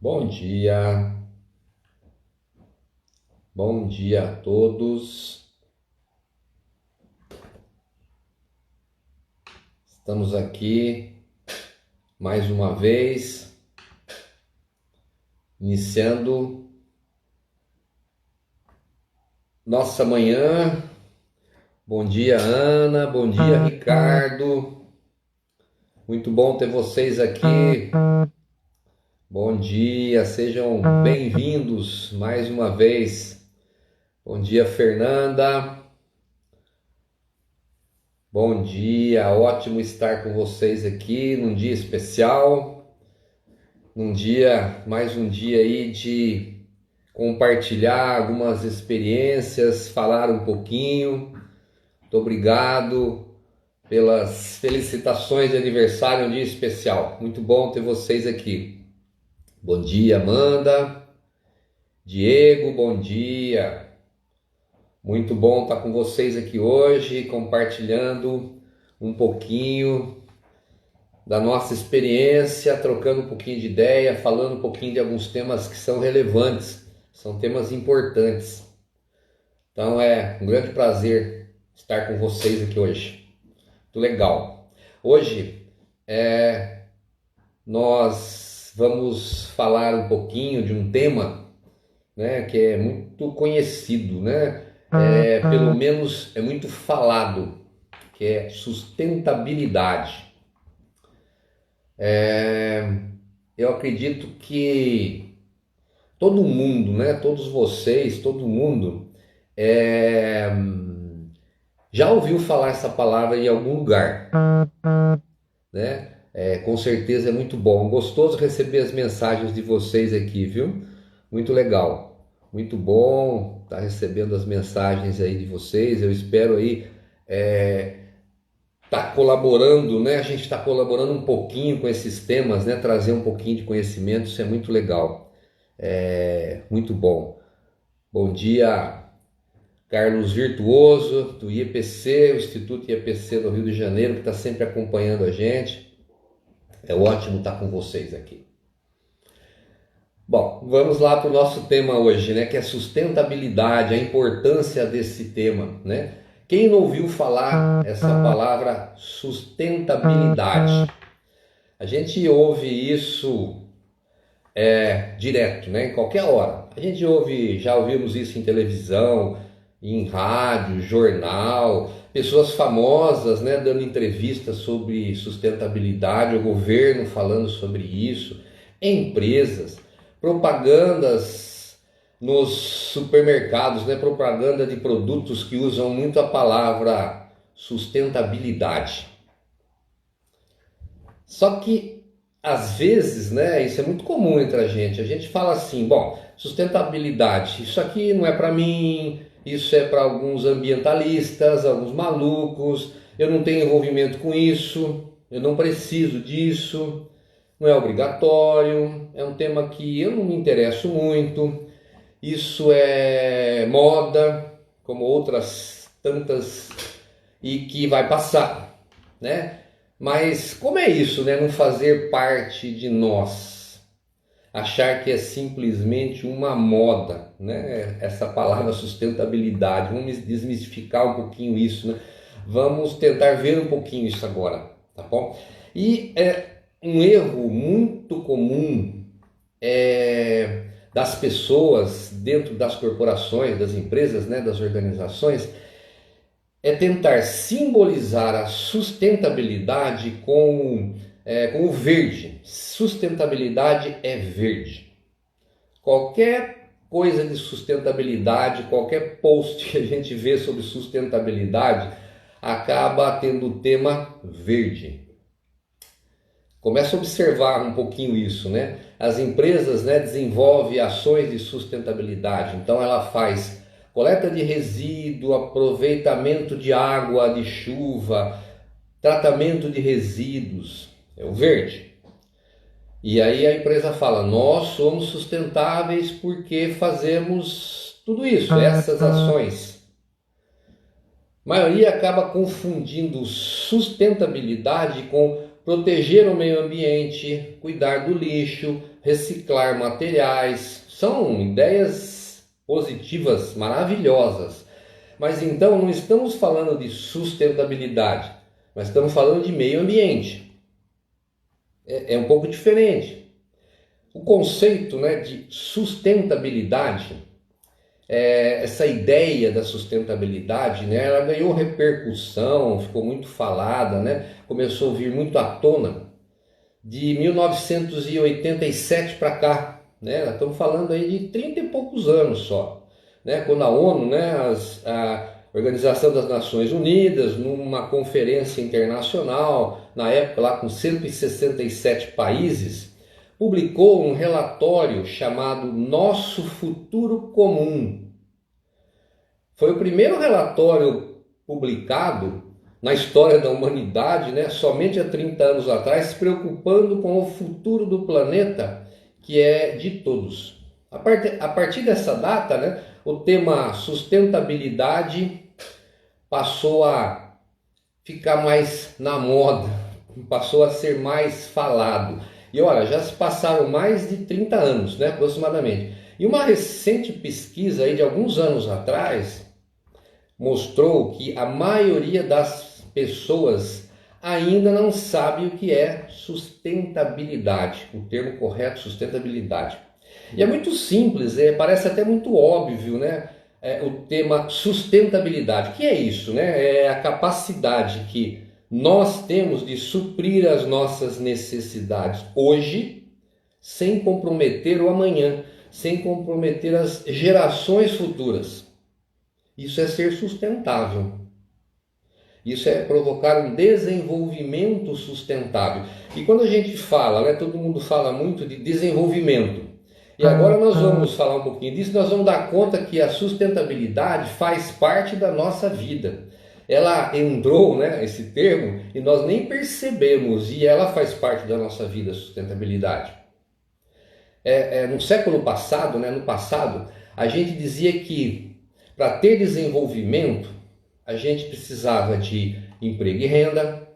Bom dia a todos. Estamos aqui mais uma vez, iniciando nossa manhã. Bom dia, Ana. Bom dia, Ricardo. Muito bom ter vocês aqui. Bom dia, sejam bem-vindos mais uma vez. Bom dia, Fernanda. Bom dia, ótimo estar com vocês aqui num dia especial, mais um dia aí de compartilhar algumas experiências, falar um pouquinho. Muito obrigado pelas felicitações de aniversário, um dia especial. Muito bom ter vocês aqui. Bom dia, Amanda. Diego, bom dia. Muito bom estar com vocês aqui hoje, compartilhando um pouquinho da nossa experiência, trocando um pouquinho de ideia, falando um pouquinho de alguns temas que são relevantes, são temas importantes. Então é um grande prazer estar com vocês aqui hoje. Muito legal. Hoje nós vamos falar um pouquinho de um tema, né, que é muito conhecido, né? Pelo menos é muito falado, que é sustentabilidade. Eu acredito que todo mundo, né, todos vocês, todo mundo já ouviu falar essa palavra em algum lugar, né? Com certeza é muito bom, gostoso receber as mensagens de vocês aqui, viu? Muito legal, muito bom estar recebendo as mensagens aí de vocês. Eu espero aí tá colaborando, né? A gente está colaborando um pouquinho com esses temas, né? Trazer um pouquinho de conhecimento, isso é muito legal, muito bom. Bom dia, Carlos Virtuoso, do IEPC, o Instituto IEPC do Rio de Janeiro, que está sempre acompanhando a gente. É ótimo estar com vocês aqui. Bom, vamos lá para o nosso tema hoje, né? Que é sustentabilidade, a importância desse tema, né? Quem não ouviu falar essa palavra sustentabilidade? A gente ouve isso direto, né? Em qualquer hora. A gente ouve, já ouvimos isso em televisão, em rádio, jornal, pessoas famosas, né, dando entrevistas sobre sustentabilidade, o governo falando sobre isso, empresas, propagandas nos supermercados, né, propaganda de produtos que usam muito a palavra sustentabilidade. Só que às vezes, né, isso é muito comum entre a gente fala assim, bom, sustentabilidade, isso aqui não é para mim, isso é para alguns ambientalistas, alguns malucos, eu não tenho envolvimento com isso, eu não preciso disso, não é obrigatório, é um tema que eu não me interesso muito, isso é moda, como outras tantas, e que vai passar, né? Mas como é isso, né? Não fazer parte de nós, achar que é simplesmente uma moda, né? Essa palavra sustentabilidade, vamos desmistificar um pouquinho isso, né? Vamos tentar ver um pouquinho isso agora, tá bom? E um erro muito comum das pessoas dentro das corporações, das empresas, né? Das organizações, é tentar simbolizar a sustentabilidade com o verde. Sustentabilidade é verde. Qualquer coisa de sustentabilidade, qualquer post que a gente vê sobre sustentabilidade, acaba tendo o tema verde. Começa a observar um pouquinho isso, né? As empresas, né, desenvolvem ações de sustentabilidade, então ela faz coleta de resíduo, aproveitamento de água de chuva, tratamento de resíduos, é o verde. E aí a empresa fala, nós somos sustentáveis porque fazemos tudo isso, essas ações. A maioria acaba confundindo sustentabilidade com proteger o meio ambiente, cuidar do lixo, reciclar materiais. São ideias positivas, maravilhosas. Mas então não estamos falando de sustentabilidade, mas estamos falando de meio ambiente. É um pouco diferente. O conceito, né, de sustentabilidade, essa ideia da sustentabilidade, né, ela ganhou repercussão, ficou muito falada, né, começou a vir muito à tona de 1987 para cá. Né, estamos falando aí de 30 e poucos anos só. Né, quando a ONU, né, a Organização das Nações Unidas, numa conferência internacional, na época lá com 167 países, publicou um relatório chamado Nosso Futuro Comum. Foi o primeiro relatório publicado na história da humanidade, né, somente há 30 anos atrás, se preocupando com o futuro do planeta, que é de todos. A partir dessa data, né, o tema sustentabilidade passou a ficar mais na moda, passou a ser mais falado. E olha, já se passaram mais de 30 anos, né, aproximadamente. E uma recente pesquisa aí de alguns anos atrás mostrou que a maioria das pessoas ainda não sabe o que é sustentabilidade, o termo correto, sustentabilidade. E é muito simples, parece até muito óbvio, né? O tema sustentabilidade. O que é isso? Né? É a capacidade que nós temos de suprir as nossas necessidades hoje, sem comprometer o amanhã, sem comprometer as gerações futuras. Isso é ser sustentável. Isso é provocar um desenvolvimento sustentável. E quando a gente fala, né, todo mundo fala muito de desenvolvimento. E agora nós vamos falar um pouquinho disso, nós vamos dar conta que a sustentabilidade faz parte da nossa vida. Ela entrou, né, esse termo, e nós nem percebemos, e ela faz parte da nossa vida, a sustentabilidade. No século passado, né, no passado, a gente dizia que para ter desenvolvimento, a gente precisava de emprego e renda,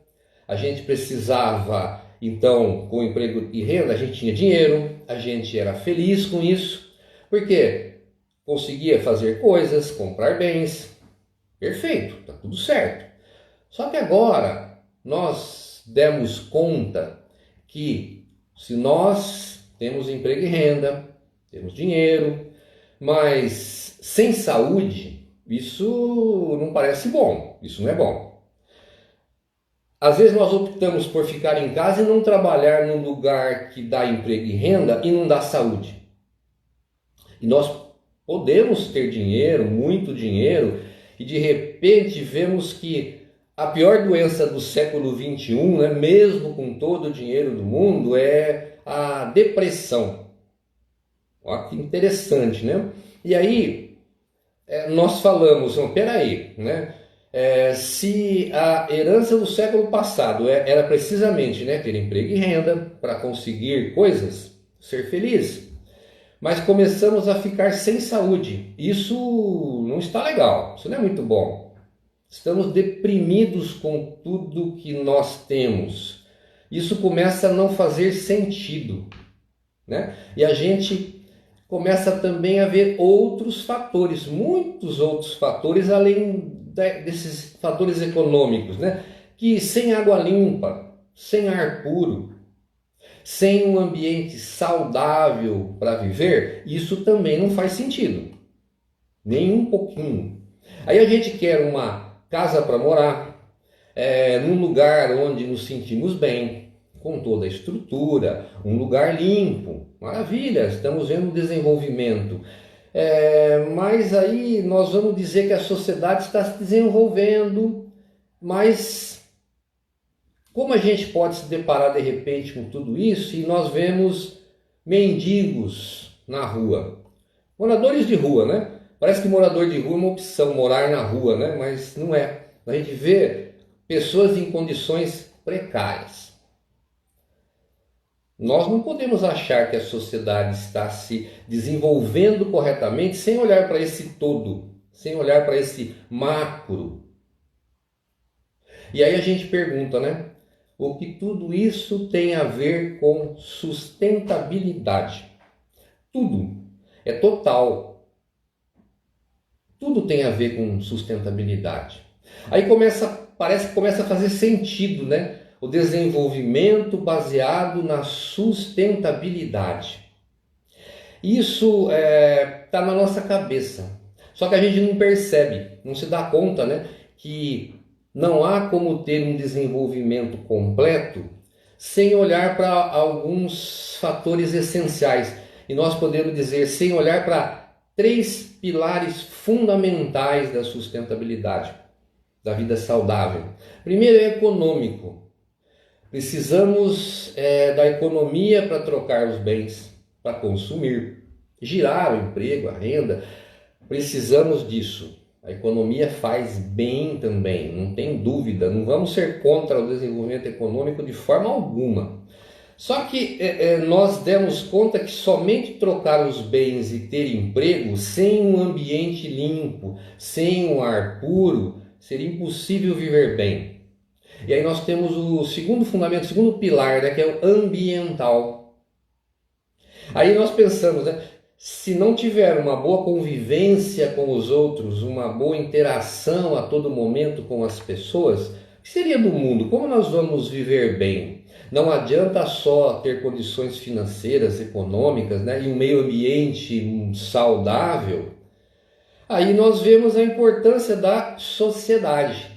a gente precisava, então, com emprego e renda, a gente tinha dinheiro, a gente era feliz com isso, porque conseguia fazer coisas, comprar bens, perfeito, está tudo certo. Só que agora nós demos conta que se nós temos emprego e renda, temos dinheiro, mas sem saúde, isso não parece bom, isso não é bom. Às vezes nós optamos por ficar em casa e não trabalhar num lugar que dá emprego e renda e não dá saúde. E nós podemos ter dinheiro, muito dinheiro, e de repente vemos que a pior doença do século XXI, né, mesmo com todo o dinheiro do mundo, é a depressão. Olha que interessante, né? E aí nós falamos, peraí, né? Se a herança do século passado era precisamente, né, ter emprego e renda para conseguir coisas, ser feliz, mas começamos a ficar sem saúde. Isso não está legal, isso não é muito bom. Estamos deprimidos com tudo que nós temos. Isso começa a não fazer sentido, né? E a gente começa também a ver outros fatores, muitos outros fatores, além desses fatores econômicos, né? Que sem água limpa, sem ar puro, sem um ambiente saudável para viver, isso também não faz sentido, nem um pouquinho. Aí a gente quer uma casa para morar, num lugar onde nos sentimos bem, com toda a estrutura, um lugar limpo, maravilha, estamos vendo desenvolvimento. Mas aí nós vamos dizer que a sociedade está se desenvolvendo, mas como a gente pode se deparar de repente com tudo isso e nós vemos mendigos na rua, moradores de rua, né? Parece que morador de rua é uma opção, morar na rua, né? Mas não é. A gente vê pessoas em condições precárias. Nós não podemos achar que a sociedade está se desenvolvendo corretamente sem olhar para esse todo, sem olhar para esse macro. E aí a gente pergunta, né? o que tudo isso tem a ver com sustentabilidade. Tudo é total. Tudo tem a ver com sustentabilidade. Aí parece que começa a fazer sentido, né? O desenvolvimento baseado na sustentabilidade. Isso está na nossa cabeça. Só que a gente não percebe, não se dá conta, né? Que não há como ter um desenvolvimento completo sem olhar para alguns fatores essenciais. E nós podemos dizer, sem olhar para 3 pilares fundamentais da sustentabilidade, da vida saudável. Primeiro é econômico. Precisamos da economia para trocar os bens, para consumir, girar o emprego, a renda. Precisamos disso. A economia faz bem também, não tem dúvida. Não vamos ser contra o desenvolvimento econômico de forma alguma. Só que nós demos conta que somente trocar os bens e ter emprego sem um ambiente limpo, sem um ar puro, seria impossível viver bem. E aí nós temos o segundo fundamento, o segundo pilar, né, que é o ambiental. Aí nós pensamos, né, se não tiver uma boa convivência com os outros, uma boa interação a todo momento com as pessoas, o que seria do mundo? Como nós vamos viver bem? Não adianta só ter condições financeiras, econômicas, né, e um meio ambiente saudável. Aí nós vemos a importância da sociedade,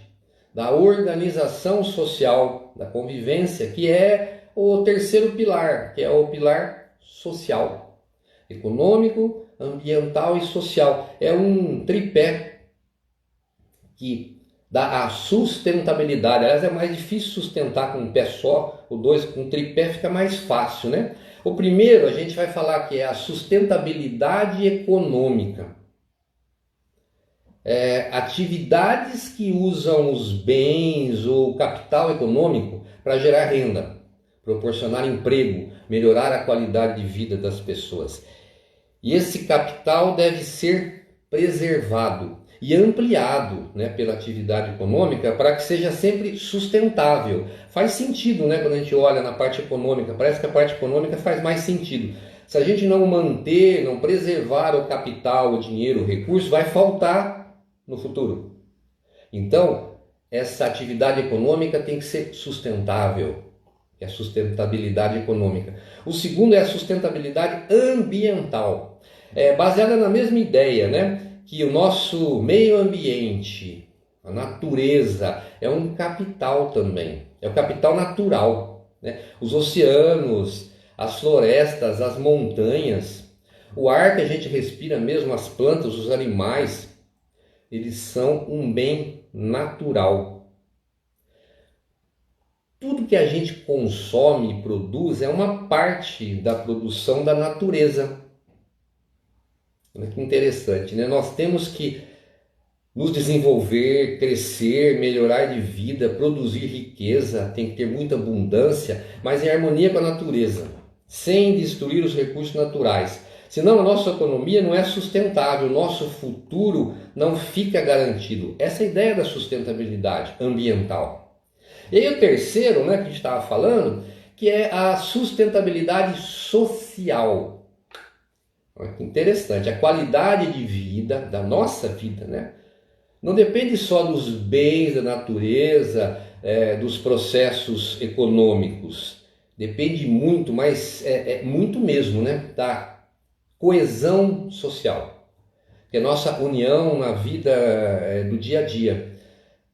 da organização social, da convivência, que é o terceiro pilar, que é o pilar social. Econômico, ambiental e social. É um tripé que dá a sustentabilidade. Aliás, é mais difícil sustentar com um pé só, o dois com um tripé fica mais fácil, né? O primeiro a gente vai falar que é a sustentabilidade econômica. Atividades que usam os bens ou o capital econômico para gerar renda, proporcionar emprego, melhorar a qualidade de vida das pessoas. E esse capital deve ser preservado e ampliado, né, pela atividade econômica para que seja sempre sustentável. Faz sentido, né, quando a gente olha na parte econômica, parece que a parte econômica faz mais sentido. Se a gente não manter, não preservar o capital, o dinheiro, o recurso, vai faltar no futuro. Então, essa atividade econômica tem que ser sustentável. É a sustentabilidade econômica. O segundo é a sustentabilidade ambiental. Baseada na mesma ideia, né? Que o nosso meio ambiente, a natureza, é um capital também. É o capital natural, né? Os oceanos, as florestas, as montanhas, o ar que a gente respira mesmo, as plantas, os animais, eles são um bem natural. Tudo que a gente consome e produz é uma parte da produção da natureza. Olha que interessante, né? Nós temos que nos desenvolver, crescer, melhorar de vida, produzir riqueza, tem que ter muita abundância, mas em harmonia com a natureza, sem destruir os recursos naturais. Senão a nossa economia não é sustentável, o nosso futuro não fica garantido. Essa é a ideia da sustentabilidade ambiental. E aí o terceiro, né, que a gente estava falando, que é a sustentabilidade social. Olha que interessante, a qualidade de vida, da nossa vida, né, não depende só dos bens da natureza, dos processos econômicos. Depende muito, mas muito mesmo, né, da coesão social, que é nossa união na vida do dia a dia,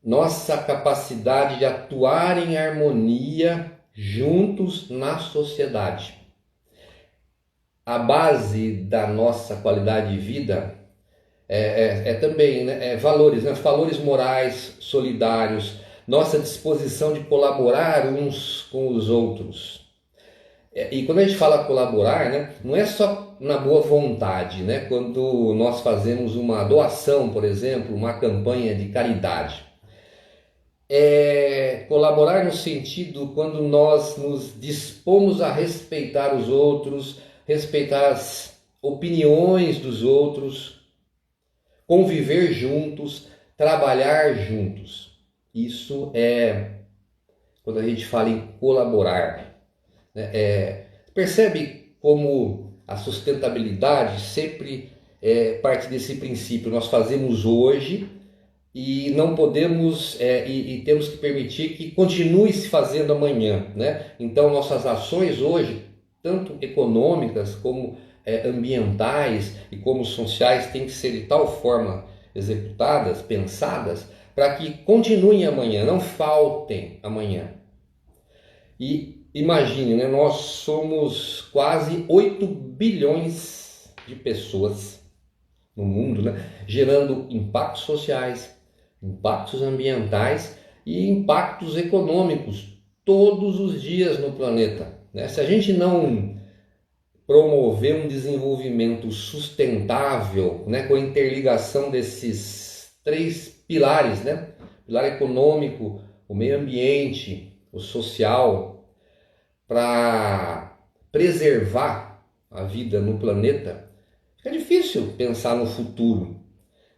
nossa capacidade de atuar em harmonia juntos na sociedade. A base da nossa qualidade de vida também, né, valores, né, valores morais, solidários, nossa disposição de colaborar uns com os outros. E quando a gente fala colaborar, né, não é só na boa vontade, né, quando nós fazemos uma doação, por exemplo, uma campanha de caridade. Colaborar no sentido quando nós nos dispomos a respeitar os outros, respeitar as opiniões dos outros, conviver juntos, trabalhar juntos. Isso é quando a gente fala em colaborar, né? Percebe como a sustentabilidade sempre parte desse princípio. Nós fazemos hoje e não podemos e temos que permitir que continue se fazendo amanhã, né? Então nossas ações hoje, tanto econômicas como ambientais e como sociais, têm que ser de tal forma executadas, pensadas, para que continuem amanhã, não faltem amanhã. E imagine, né, nós somos quase 8 bilhões de pessoas no mundo, né, gerando impactos sociais, impactos ambientais e impactos econômicos todos os dias no planeta, né? Se a gente não promover um desenvolvimento sustentável, né, com a interligação desses três pilares, né, pilar econômico, o meio ambiente, o social, para preservar a vida no planeta, fica difícil pensar no futuro.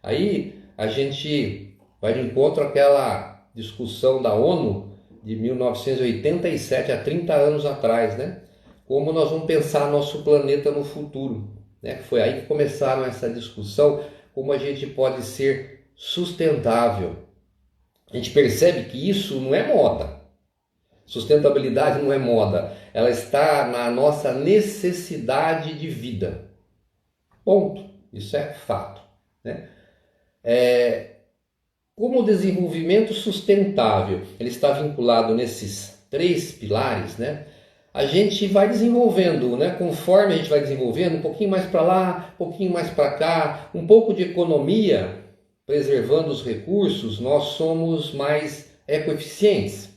Aí a gente vai de encontro àquela discussão da ONU de 1987, há 30 anos atrás, né? Como nós vamos pensar nosso planeta no futuro, né? Foi aí que começaram essa discussão, como a gente pode ser sustentável. A gente percebe que isso não é moda. Sustentabilidade não é moda, ela está na nossa necessidade de vida. Ponto. Isso é fato, né? Como o desenvolvimento sustentável ele está vinculado nesses três pilares, né? A gente vai desenvolvendo, né? Conforme a gente vai desenvolvendo, um pouquinho mais para lá, um pouquinho mais para cá, um pouco de economia, preservando os recursos, nós somos mais ecoeficientes.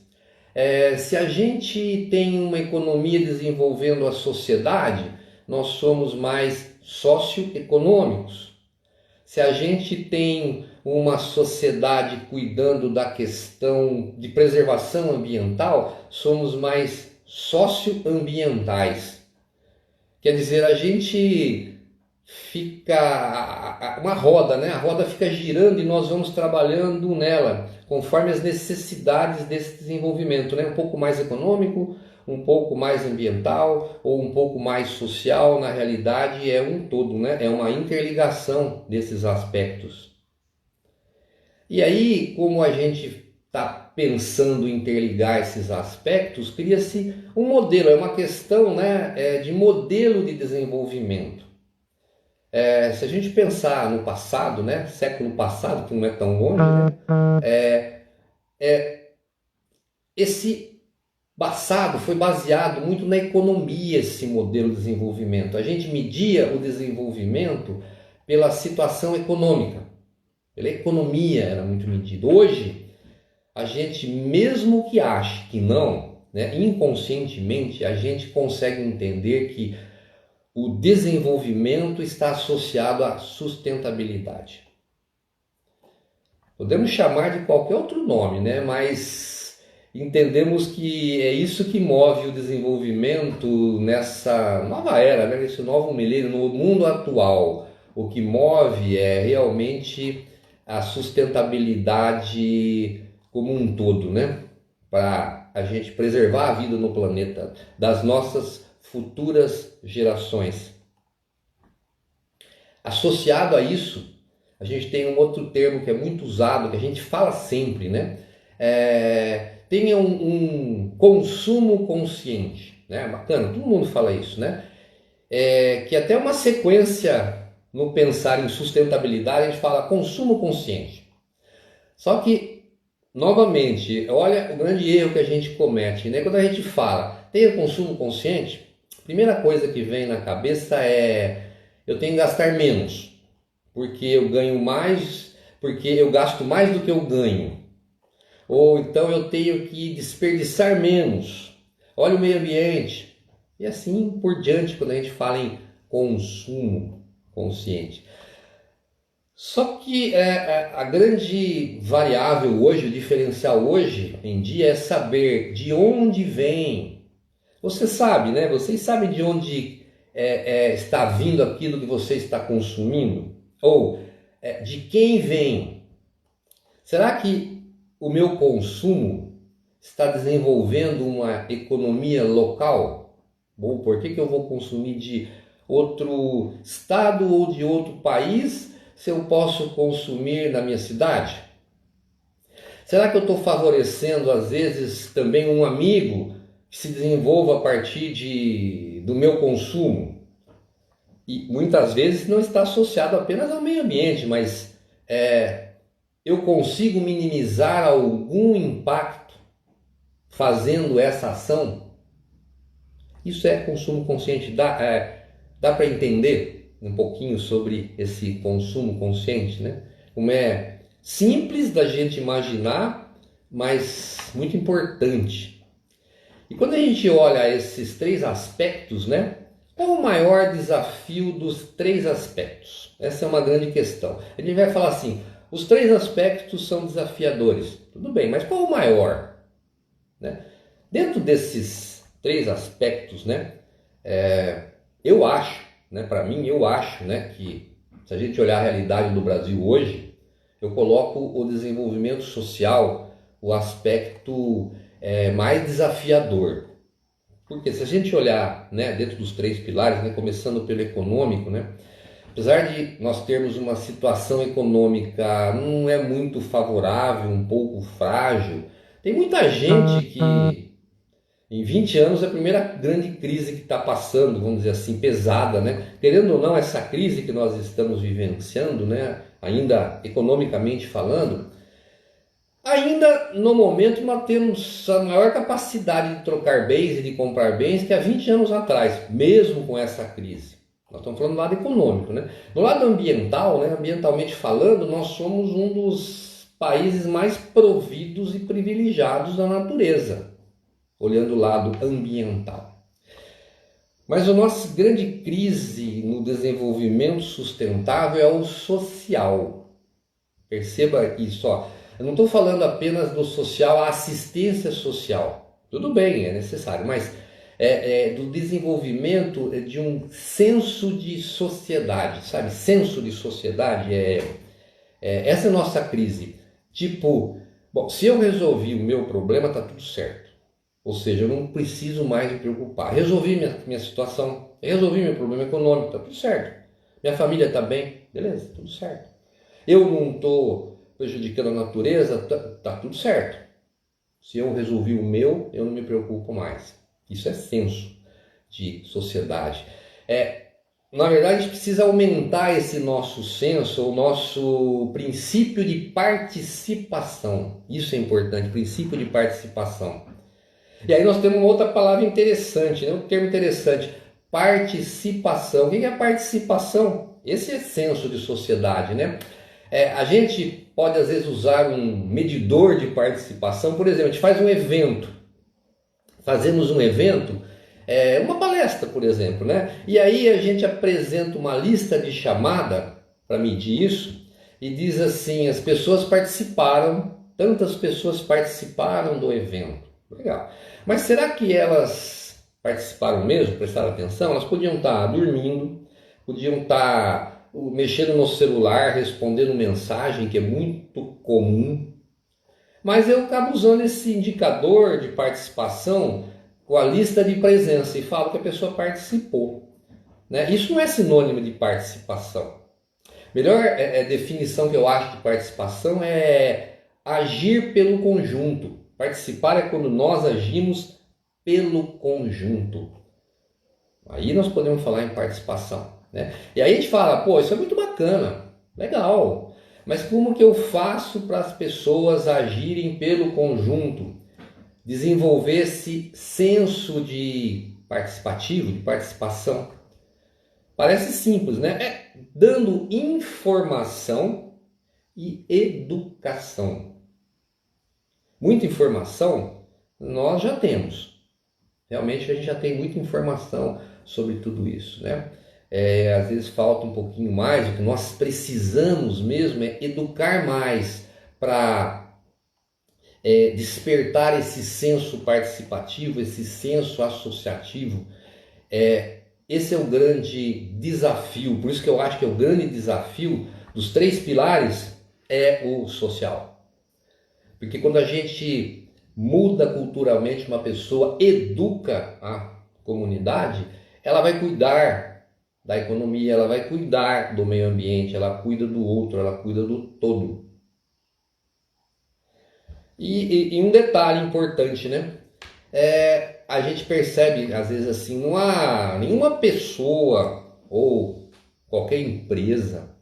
Se a gente tem uma economia desenvolvendo a sociedade, nós somos mais socioeconômicos. Se a gente tem uma sociedade cuidando da questão de preservação ambiental, somos mais socioambientais. Quer dizer, a gente fica uma roda, né? A roda fica girando e nós vamos trabalhando nela conforme as necessidades desse desenvolvimento, né? Um pouco mais econômico, um pouco mais ambiental ou um pouco mais social. Na realidade é um todo, né? É uma interligação desses aspectos. E aí, como a gente está pensando em interligar esses aspectos, cria-se um modelo, é uma questão, né, de modelo de desenvolvimento. Se a gente pensar no passado, né, século passado, que não é tão longe, né, esse passado foi baseado muito na economia, esse modelo de desenvolvimento. A gente media o desenvolvimento pela situação econômica, pela economia era muito medido. Hoje, a gente, mesmo que ache que não, né, inconscientemente, a gente consegue entender que o desenvolvimento está associado à sustentabilidade. Podemos chamar de qualquer outro nome, né? Mas entendemos que é isso que move o desenvolvimento nessa nova era, né? Nesse novo milênio, no mundo atual. O que move é realmente a sustentabilidade como um todo, né? Para a gente preservar a vida no planeta das nossas futuras gerações. Associado a isso, a gente tem um outro termo que é muito usado, que a gente fala sempre, né? Tenha um consumo consciente, né? Bacana, todo mundo fala isso, né? Que até uma sequência no pensar em sustentabilidade, a gente fala consumo consciente. Só que, novamente, olha o grande erro que a gente comete, né? Quando a gente fala tenha consumo consciente, a primeira coisa que vem na cabeça é eu tenho que gastar menos, porque eu ganho mais, porque eu gasto mais do que eu ganho. Ou então eu tenho que desperdiçar menos. Olha o meio ambiente. E assim por diante quando a gente fala em consumo consciente. Só que a grande variável hoje, o diferencial hoje em dia é saber de onde vem. Você sabe, né? Vocês sabem de onde está vindo aquilo que você está consumindo? Ou de quem vem? Será que o meu consumo está desenvolvendo uma economia local? Bom, por que eu vou consumir de outro estado ou de outro país se eu posso consumir na minha cidade? Será que eu estou favorecendo, às vezes, também um amigo que se desenvolva a partir do meu consumo? E muitas vezes não está associado apenas ao meio ambiente, mas eu consigo minimizar algum impacto fazendo essa ação? Isso é consumo consciente. Dá para entender um pouquinho sobre esse consumo consciente, né? Como é simples da gente imaginar, mas muito importante. E quando a gente olha esses três aspectos, né? Qual o maior desafio dos três aspectos? Essa é uma grande questão. A gente vai falar assim, os três aspectos são desafiadores. Tudo bem, mas qual o maior? Né? Dentro desses três aspectos, né? Eu acho, né? Para mim, eu acho, né? Que se a gente olhar a realidade do Brasil hoje, eu coloco o desenvolvimento social, o aspecto mais desafiador. Porque se a gente olhar, né, dentro dos três pilares, né, começando pelo econômico, né, apesar de nós termos uma situação econômica não é muito favorável, um pouco frágil, tem muita gente que em 20 anos é a primeira grande crise que está passando, vamos dizer assim, pesada, né? Querendo ou não, essa crise que nós estamos vivenciando, né, ainda economicamente falando, ainda no momento nós temos a maior capacidade de trocar bens e de comprar bens que há 20 anos atrás, mesmo com essa crise. Nós estamos falando do lado econômico, né? No lado ambiental, né, ambientalmente falando, nós somos um dos países mais providos e privilegiados da natureza, olhando o lado ambiental. Mas a nossa grande crise no desenvolvimento sustentável é o social. Perceba isso, ó. Eu não estou falando apenas do social, a assistência social. Tudo bem, é necessário, mas do desenvolvimento de um senso de sociedade, sabe? Senso de sociedade, essa é a nossa crise. Tipo, bom, se eu resolvi o meu problema, está tudo certo. Ou seja, eu não preciso mais me preocupar. Resolvi minha situação, resolvi meu problema econômico, está tudo certo. Minha família está bem, beleza, tudo certo. Eu não estou prejudicando a natureza, tá tudo certo. Se eu resolvi o meu, eu não me preocupo mais. Isso é senso de sociedade. Na verdade, a gente precisa aumentar esse nosso senso, o nosso princípio de participação. Isso é importante, princípio de participação. E aí nós temos uma outra palavra interessante, né? Um termo interessante, participação. O que é participação? Esse é senso de sociedade, né? A gente pode às vezes usar um medidor de participação. Por exemplo, a gente faz um evento, fazemos um evento, uma palestra, por exemplo, né? E aí a gente apresenta uma lista de chamada para medir isso e diz assim, as pessoas participaram, tantas pessoas participaram do evento. Legal. Mas será que elas participaram mesmo, prestaram atenção? Elas podiam estar dormindo, podiam estar mexendo no celular, respondendo mensagem, que é muito comum. Mas eu acabo usando esse indicador de participação com a lista de presença e falo que a pessoa participou. Né? Isso não é sinônimo de participação. Melhor definição que eu acho de participação é agir pelo conjunto. Participar é quando nós agimos pelo conjunto. Aí nós podemos falar em participação. Né? E aí a gente fala, pô, isso é muito bacana, legal. Mas como que eu faço para as pessoas agirem pelo conjunto? Desenvolver esse senso de participativo, de participação. Parece simples, né? Dando informação e educação. Muita informação nós já temos. Realmente a gente já tem muita informação sobre tudo isso, né? Às vezes falta um pouquinho mais. O que nós precisamos mesmo é educar mais para despertar esse senso participativo, esse senso associativo. Esse é o grande desafio. Por isso que eu acho que é o grande desafio dos três pilares é o social. Porque quando a gente muda culturalmente uma pessoa, educa a comunidade, ela vai cuidar da economia, ela vai cuidar do meio ambiente, ela cuida do outro, ela cuida do todo. E um detalhe importante, né? A gente percebe, às vezes, assim, não há nenhuma pessoa ou qualquer empresa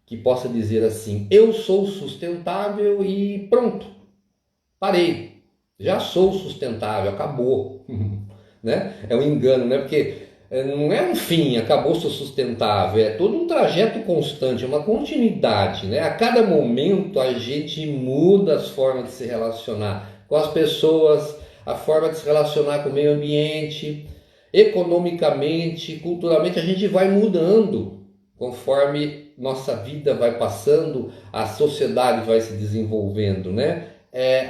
que possa dizer assim: eu sou sustentável e pronto, parei, já sou sustentável, acabou. Né? É um engano, né? Porque não é um fim, acabou, sou sustentável, é todo um trajeto constante, é uma continuidade, né? A cada momento a gente muda as formas de se relacionar com as pessoas, a forma de se relacionar com o meio ambiente, economicamente, culturalmente, a gente vai mudando conforme nossa vida vai passando, a sociedade vai se desenvolvendo, né?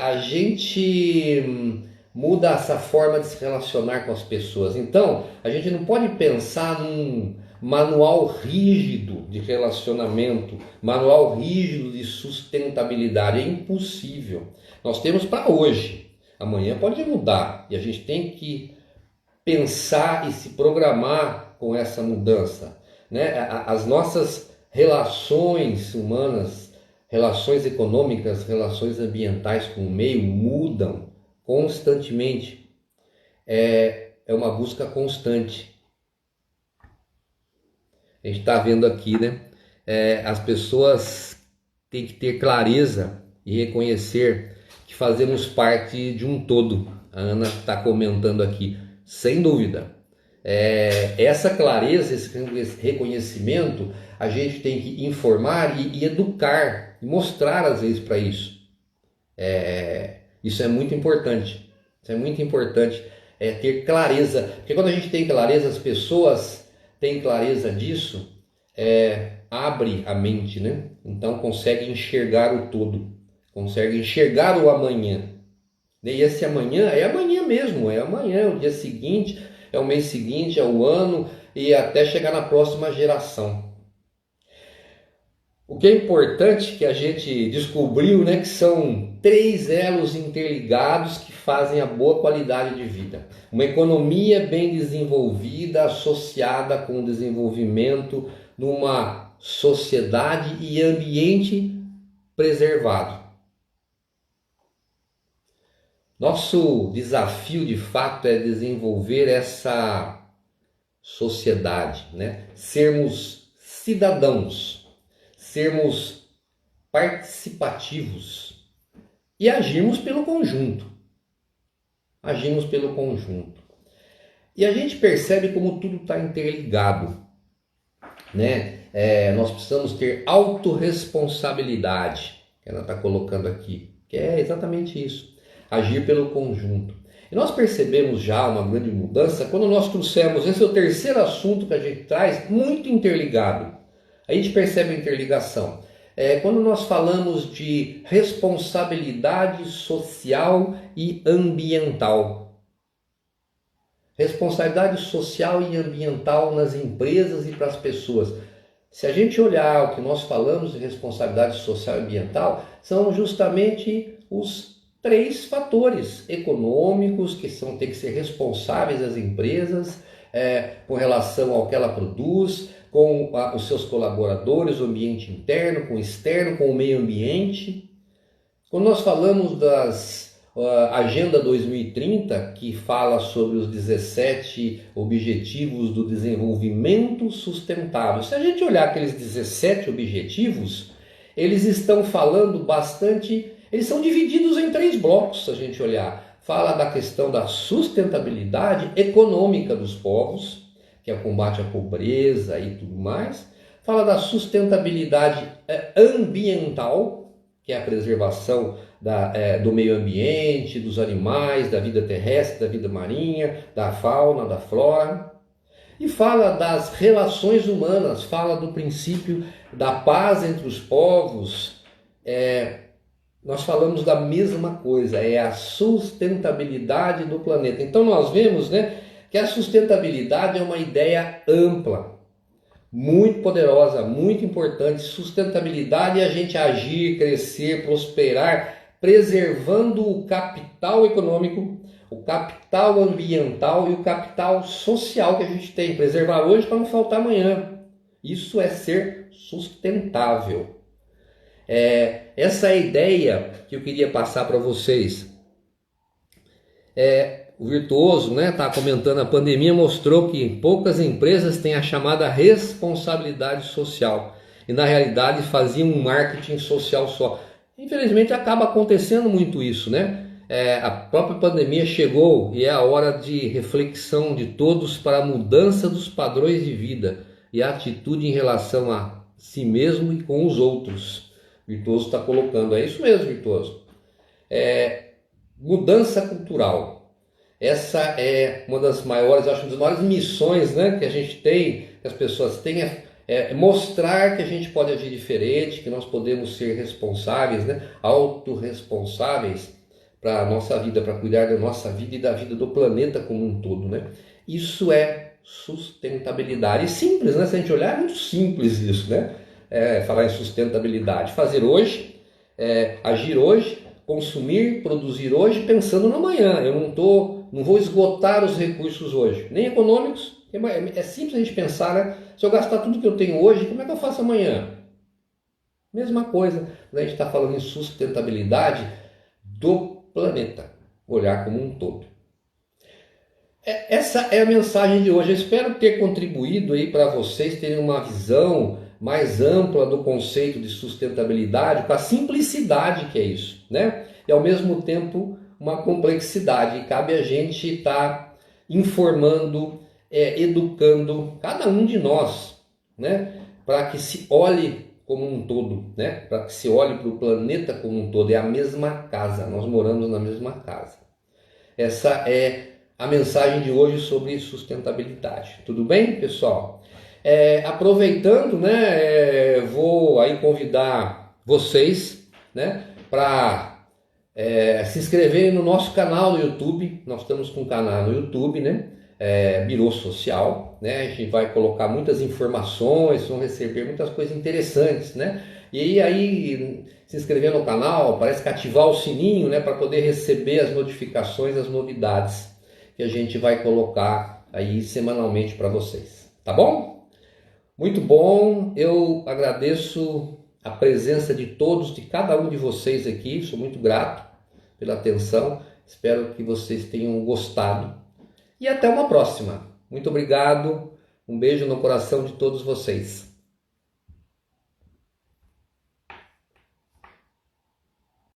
A gente muda essa forma de se relacionar com as pessoas. Então, a gente não pode pensar num manual rígido de relacionamento, manual rígido de sustentabilidade. É impossível. Nós temos para hoje. Amanhã pode mudar e a gente tem que pensar e se programar com essa mudança, né? As nossas relações humanas, relações econômicas, relações ambientais com o meio mudam constantemente. É uma busca constante. A gente está vendo aqui, né? As pessoas têm que ter clareza e reconhecer que fazemos parte de um todo. A Ana está comentando aqui, sem dúvida. Essa clareza, esse reconhecimento, a gente tem que informar e educar, e mostrar às vezes para isso. Isso é muito importante. Isso é muito importante, ter clareza. Porque quando a gente tem clareza, as pessoas têm clareza disso, abre a mente, né? Então consegue enxergar o todo, consegue enxergar o amanhã. E esse amanhã é amanhã mesmo, é amanhã, o dia seguinte, é o mês seguinte, é o ano e até chegar na próxima geração. O que é importante que a gente descobriu, né, que são 3 elos interligados que fazem a boa qualidade de vida. Uma economia bem desenvolvida associada com o desenvolvimento numa sociedade e ambiente preservado. Nosso desafio de fato é desenvolver essa sociedade, né? Sermos cidadãos, sermos participativos e agirmos pelo conjunto. Agimos pelo conjunto. E a gente percebe como tudo está interligado, né? Nós precisamos ter autorresponsabilidade, que ela está colocando aqui, que é exatamente isso, agir pelo conjunto. E nós percebemos já uma grande mudança quando nós trouxemos, esse é o terceiro assunto que a gente traz, muito interligado. A gente percebe a interligação. Quando nós falamos de responsabilidade social e ambiental. Responsabilidade social e ambiental nas empresas e para as pessoas. Se a gente olhar o que nós falamos de responsabilidade social e ambiental, são justamente os 3 fatores econômicos que têm que ser responsáveis as empresas com relação ao que ela produz, com os seus colaboradores, o ambiente interno, com o externo, com o meio ambiente. Quando nós falamos das Agenda 2030, que fala sobre os 17 Objetivos do Desenvolvimento Sustentável, se a gente olhar aqueles 17 objetivos, eles estão falando bastante, eles são divididos em 3 blocos, se a gente olhar. Fala da questão da sustentabilidade econômica dos povos, que é o combate à pobreza e tudo mais. Fala da sustentabilidade ambiental, que é a preservação do meio ambiente, dos animais, da vida terrestre, da vida marinha, da fauna, da flora. E fala das relações humanas, fala do princípio da paz entre os povos. Nós falamos da mesma coisa, é a sustentabilidade do planeta. Então nós vemos, né, que a sustentabilidade é uma ideia ampla, muito poderosa, muito importante. Sustentabilidade é a gente agir, crescer, prosperar preservando o capital econômico, o capital ambiental e o capital social que a gente tem. Preservar hoje para não faltar amanhã. Isso é ser sustentável. Essa é a ideia que eu queria passar para vocês. O Virtuoso, né, tá comentando, a pandemia mostrou que poucas empresas têm a chamada responsabilidade social e na realidade faziam um marketing social só. Infelizmente acaba acontecendo muito isso, né? A própria pandemia chegou e é a hora de reflexão de todos para a mudança dos padrões de vida e a atitude em relação a si mesmo e com os outros. O Virtuoso está colocando, é isso mesmo, Virtuoso. Mudança cultural. Essa é uma das maiores, acho, uma das maiores missões, né, que a gente tem, que as pessoas têm, mostrar que a gente pode agir diferente, que nós podemos ser responsáveis, né, autorresponsáveis para a nossa vida, para cuidar da nossa vida e da vida do planeta como um todo, né? Isso é sustentabilidade. E simples, né? Se a gente olhar, é muito simples isso, né? Falar em sustentabilidade. Fazer hoje, agir hoje, consumir, produzir hoje, pensando no amanhã. Eu não vou esgotar os recursos hoje, nem econômicos. É simples a gente pensar, né? Se eu gastar tudo que eu tenho hoje, como é que eu faço amanhã? Mesma coisa, quando a gente está falando em sustentabilidade do planeta, olhar como um todo. Essa é a mensagem de hoje. Eu espero ter contribuído aí para vocês terem uma visão mais ampla do conceito de sustentabilidade, com a simplicidade que é isso, né? E ao mesmo tempo uma complexidade. E cabe a gente estar informando, educando cada um de nós, né? Para que se olhe como um todo, né? Para que se olhe para o planeta como um todo. É a mesma casa, nós moramos na mesma casa. Essa é a mensagem de hoje sobre sustentabilidade. Tudo bem, pessoal? Aproveitando, né, vou aí convidar vocês, né, para se inscreverem no nosso canal no YouTube. Nós estamos com um canal no YouTube, né, Birô Social, né? A gente vai colocar muitas informações, vão receber muitas coisas interessantes, né? E aí se inscrever no canal, parece que ativar o sininho, né, para poder receber as notificações, as novidades que a gente vai colocar aí semanalmente para vocês, tá bom? Muito bom, eu agradeço a presença de todos, de cada um de vocês aqui, sou muito grato pela atenção, espero que vocês tenham gostado e até uma próxima. Muito obrigado, um beijo no coração de todos vocês.